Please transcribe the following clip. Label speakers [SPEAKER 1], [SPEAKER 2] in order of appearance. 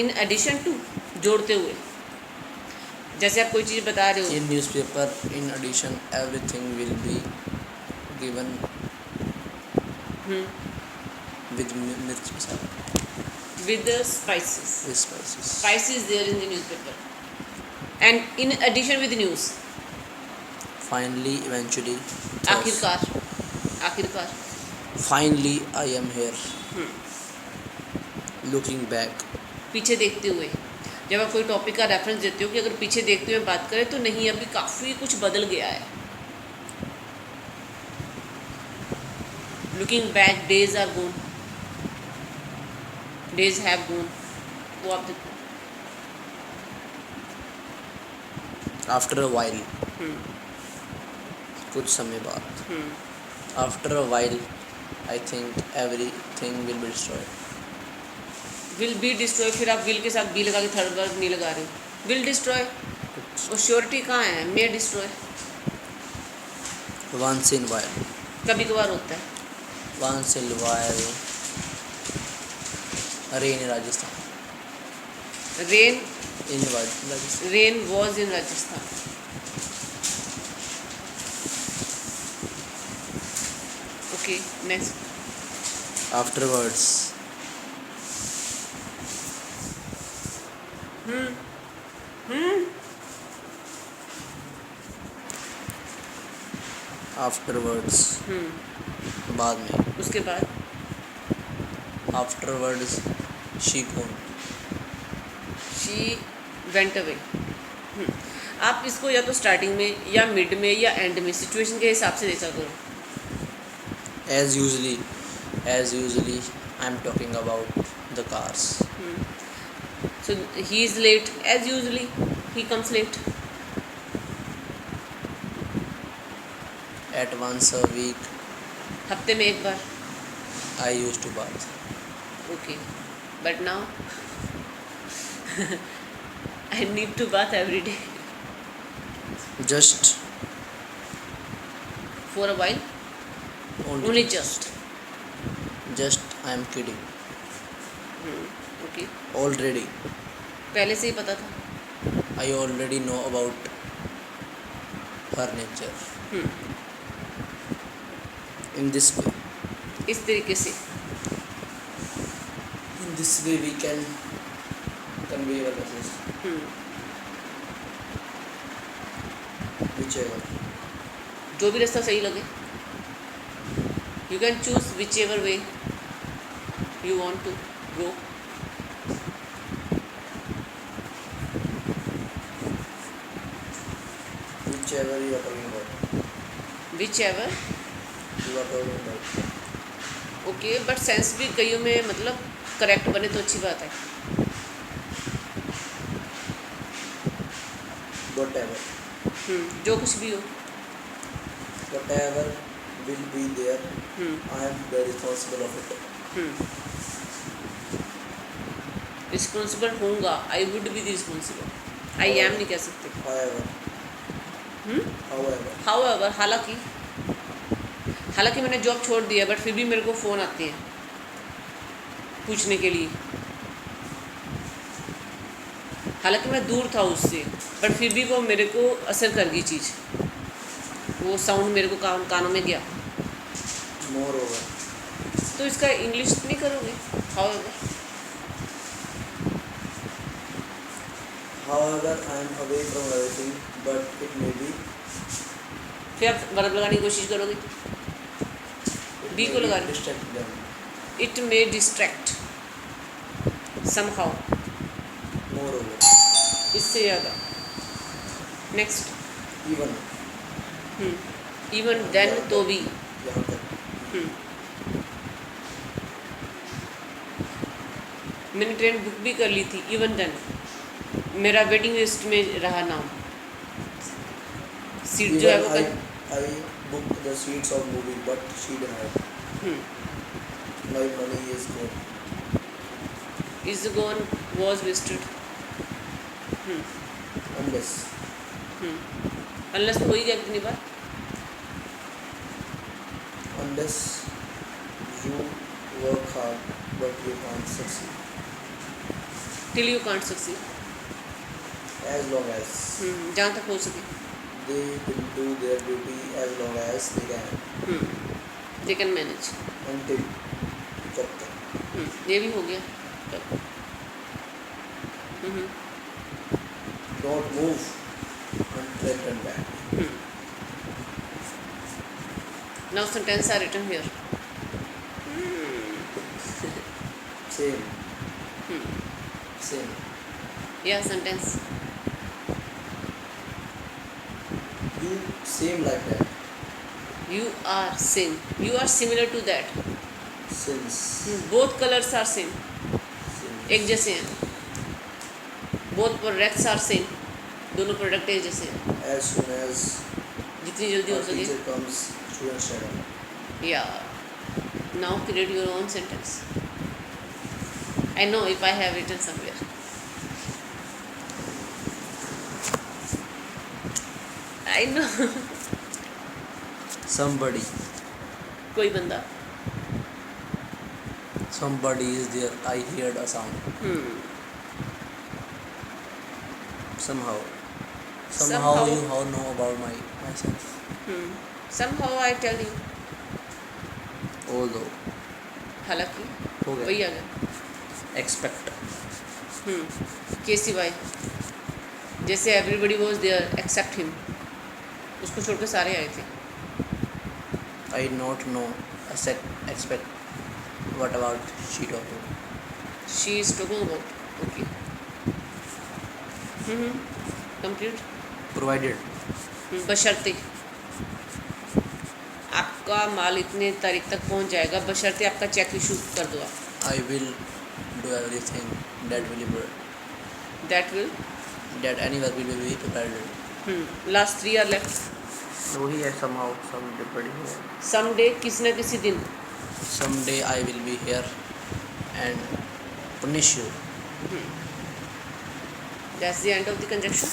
[SPEAKER 1] In addition to, जोड़ते हुए, जैसे आप कोई चीज़ बता रहे हो।
[SPEAKER 2] In newspaper, in addition, everything will be given with mirch masala,
[SPEAKER 1] with spices,
[SPEAKER 2] with spices.
[SPEAKER 1] Spices there in the newspaper, and in addition with news,
[SPEAKER 2] Finally, eventually, thus.
[SPEAKER 1] आखिरकार
[SPEAKER 2] Finally, I am here. Looking back.
[SPEAKER 1] पीछे देखते हुए। जब आप कोई topic का reference देते हो कि अगर पीछे देखते हुए बात करें तो नहीं, अभी काफ़ी कुछ बदल गया है। Looking back, days are gone, days have gone, वो आप देखो।
[SPEAKER 2] After a while. कुछ समय बाद. After a while, I think everything will be destroyed.
[SPEAKER 1] Will be destroy, फिर आप विल के साथ बी लगा के थर्ड वर्ब नहीं लगा रहे हो। विल डिस्ट्रॉय, वो श्योरिटी कहाँ है? मे डिस्ट्रॉय,
[SPEAKER 2] Once in while.
[SPEAKER 1] कभी कभार होता है।
[SPEAKER 2] Once in while. Rain in Rajasthan.
[SPEAKER 1] Rain,
[SPEAKER 2] In Rajasthan.
[SPEAKER 1] Rain was in Rajasthan. Okay, next.
[SPEAKER 2] Afterwards. Afterwards. बाद में.
[SPEAKER 1] उसके बाद
[SPEAKER 2] Afterwards, she gone.
[SPEAKER 1] She went away. आप इसको या तो स्टार्टिंग में या मिड में या एंड में सिचुएशन के हिसाब से देखा करो।
[SPEAKER 2] As usually, I'm talking about the cars.
[SPEAKER 1] So he is late, as usually he comes late.
[SPEAKER 2] At once a week,
[SPEAKER 1] हफ्ते में एक बार।
[SPEAKER 2] I used to bath.
[SPEAKER 1] Okay, but now I need to bath every day
[SPEAKER 2] Just
[SPEAKER 1] for a while, only just.
[SPEAKER 2] I'm kidding.
[SPEAKER 1] Okay,
[SPEAKER 2] Already,
[SPEAKER 1] पहले से ही पता था।
[SPEAKER 2] I already know about her nature. In this way,
[SPEAKER 1] इस तरीके से
[SPEAKER 2] we can convey our message. Whichever.
[SPEAKER 1] जो भी रास्ता सही लगे, you can choose whichever way you want to go.
[SPEAKER 2] Whichever you are talking about.
[SPEAKER 1] Whichever,
[SPEAKER 2] You are talking about.
[SPEAKER 1] Okay, but sense भी कईयों में मतलब करेक्ट बने तो अच्छी बात है।
[SPEAKER 2] Whatever.
[SPEAKER 1] जो कुछ भी हो।
[SPEAKER 2] Whatever will be there, I am the responsible of it.
[SPEAKER 1] Responsible होऊंगा, I would be the responsible, I am नहीं कह सकते।
[SPEAKER 2] However,
[SPEAKER 1] हालांकि मैंने जॉब छोड़ दिया, बट फिर भी मेरे को फ़ोन आते हैं पूछने के लिए। हालांकि मैं दूर था उससे, बट फिर भी वो मेरे को असर कर गई चीज़, वो साउंड मेरे को कानों में गया।
[SPEAKER 2] moreover,
[SPEAKER 1] तो इसका इंग्लिश नहीं करोगे?
[SPEAKER 2] however, I am away from everything, but it may be.
[SPEAKER 1] फिर आप वर्ब लगाने की कोशिश करोगे, बी को लगा रहे।
[SPEAKER 2] Distract them.
[SPEAKER 1] It may distract somehow,
[SPEAKER 2] Moreover,
[SPEAKER 1] इससे ज़्यादा। Next,
[SPEAKER 2] even.
[SPEAKER 1] इवन देन, तो भी।
[SPEAKER 2] यहाँ तक.
[SPEAKER 1] मैंने ट्रेन बुक भी कर ली थी, इवन देन मेरा वेटिंग लिस्ट में रहा नाम। सीट जो है वो
[SPEAKER 2] I booked the seats of movie, but she denied. My money is gone.
[SPEAKER 1] Is gone, was wasted.
[SPEAKER 2] Unless.
[SPEAKER 1] Unless तो हो ही गया कितनी बार।
[SPEAKER 2] Unless you work hard, but you can't succeed.
[SPEAKER 1] Till you can't succeed,
[SPEAKER 2] as long as
[SPEAKER 1] जहाँ तक हो सके,
[SPEAKER 2] they will do their duty as long as they can
[SPEAKER 1] they can manage,
[SPEAKER 2] until जब तक
[SPEAKER 1] ये भी हो गया। तब
[SPEAKER 2] don't move until turn back.
[SPEAKER 1] Now sentence are written here.
[SPEAKER 2] Same. Same.
[SPEAKER 1] या sentence,
[SPEAKER 2] You same like that.
[SPEAKER 1] You are same, you are similar to that,
[SPEAKER 2] Since.
[SPEAKER 1] Both colours are same,
[SPEAKER 2] Since.
[SPEAKER 1] एक जैसे हैं, both products are same, दोनों product एक जैसे हैं,
[SPEAKER 2] As soon as
[SPEAKER 1] जितनी जल्दी हो
[SPEAKER 2] a teacher
[SPEAKER 1] सके।
[SPEAKER 2] comes, students shut up.
[SPEAKER 1] या now create your own sentence. I know if I have written somewhere. I know
[SPEAKER 2] Somebody.
[SPEAKER 1] कोई बंदा,
[SPEAKER 2] Somebody is there. I heard a sound. Somehow. Somehow
[SPEAKER 1] Somehow.
[SPEAKER 2] you how know about myself.
[SPEAKER 1] somehow I tell you,
[SPEAKER 2] Although.
[SPEAKER 1] हालांकि
[SPEAKER 2] हो गया.
[SPEAKER 1] वही आ गया।
[SPEAKER 2] Expect.
[SPEAKER 1] के सिवाय, जैसे everybody was there except him, उसको छोड़ के सारे आए थे।
[SPEAKER 2] I not know. Expect. What about she talking?
[SPEAKER 1] She is talking about, okay, complete.
[SPEAKER 2] Provided.
[SPEAKER 1] बशर्ते आपका माल इतने तारीख तक पहुंच जाएगा, बशर्ते आपका चेक इशू कर दो आप।
[SPEAKER 2] I will do everything that will be
[SPEAKER 1] that will,
[SPEAKER 2] that any work will be provided.
[SPEAKER 1] Last 3 are left.
[SPEAKER 2] वही है somehow somebody.
[SPEAKER 1] सम डे, किसी न किसी दिन,
[SPEAKER 2] Someday I will be here and punish you.
[SPEAKER 1] That's the end of the conjunction.